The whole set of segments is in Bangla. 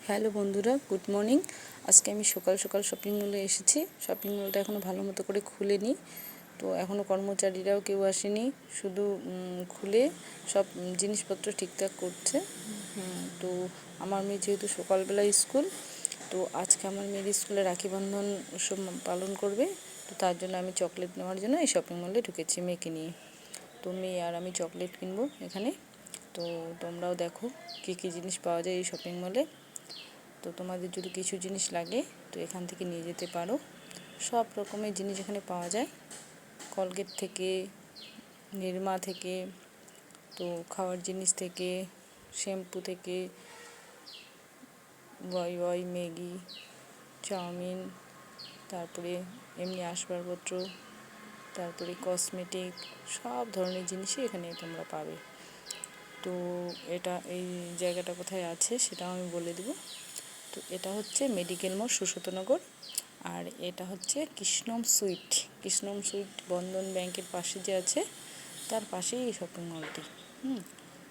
হ্যালো বন্ধুরা, গুড মর্নিং। আজকে আমি সকাল সকাল শপিং মলে এসেছি। শপিং মলটা এখনও ভালো মতো করে খুলেনি, তো এখনও কর্মচারীরাও কেউ আসেনি, শুধু খুলে সব জিনিসপত্র ঠিকঠাক করছে। তো আমার মেয়ে যেহেতু সকালবেলা স্কুল, তো আজকে আমার মেয়ের স্কুলে রাখি বন্ধন উৎসব পালন করবে, তো তার জন্য আমি চকলেট নেওয়ার জন্য এই শপিং মলে ঢুকেছি মেয়েকে নিয়ে। তো মেয়ে আর আমি চকলেট কিনবো এখানে। তো তোমরাও দেখো কী কী জিনিস পাওয়া যায় এই শপিং মলে। তো তোমাদের যদি কিছু জিনিস লাগে তো এখান থেকে নিয়ে যেতে পারো। সব রকমের জিনিস এখানে পাওয়া যায়, কলগেট থেকে, নিরমা থেকে, তো খাওয়ার জিনিস থেকে, শ্যাম্পু থেকে, ওয়াই ম্যাগি, চাউমিন, তারপরে এমনি আসবাবপত্র, তারপরে কসমেটিক, সব ধরনের জিনিসই এখানে তোমরা পাবে। তো এই জায়গাটা কোথায় আছে সেটাও আমি বলে দেবো। তো এটা হচ্ছে মেডিকেল মোড়, সুশোতনগর। আর এটা হচ্ছে কৃষ্ণম সুইট বন্ধন ব্যাংকের পাশে যে আছে, তার পাশেই এই শপিং মলটি।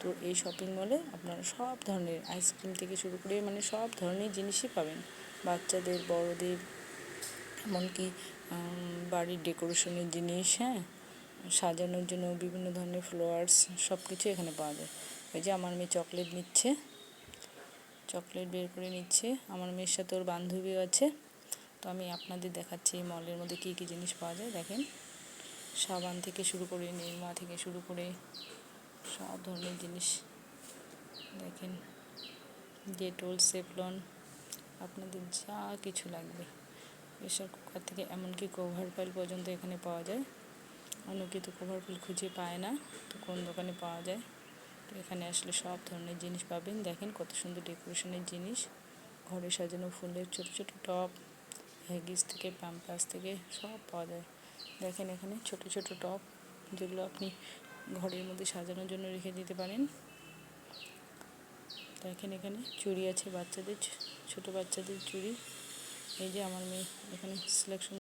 তো এই শপিং মলে আপনারা সব ধরনের আইসক্রিম থেকে শুরু করে মানে সব ধরনের জিনিসই পাবেন, বাচ্চাদের, বড়দের, এমনকি বাড়ির ডেকোরেশনের জিনিস, সাজানোর জন্য বিভিন্ন ধরনের ফ্লাওয়ার্স, সব কিছু এখানে পাওয়া যায়। ওই যে আমার মেয়ে চকলেট বের করে নিচ্ছে। আমার মেয়ের সাথে ওর বান্ধবীও আছে। তো আমি আপনাদের দেখাচ্ছি এই মলের মধ্যে কী কী জিনিস পাওয়া যায়। দেখেন, সাবান থেকে শুরু করে, নিরমা থেকে শুরু করে সব ধরনের জিনিস দেখেন, ডেটল, সেভলন, আপনাদের যা কিছু লাগবে, প্রেশার কুকার থেকে এমনকি কভার পাইল পর্যন্ত এখানে পাওয়া যায়। অনেকে তো কভার পাইল খুঁজে পায় না, তো কোন দোকানে পাওয়া যায়। তো এখানে আসলে সব ধরনের জিনিস পাবেন। দেখেন কত সুন্দর ডেকোরেশনের জিনিস, ঘরে সাজানো ফুলের ছোট ছোট টব, হ্যাগিস থেকে, প্যাম্পাস থেকে সব পাওয়া যায়। দেখেন এখানে ছোট ছোট টব, যেগুলো আপনি ঘরের মধ্যে সাজানোর জন্য রেখে দিতে পারেন। দেখেন এখানে চুড়ি আছে বাচ্চাদের, ছোট বাচ্চাদের চুড়ি। এই যে আমার মেয়ে এখানে সিলেকশন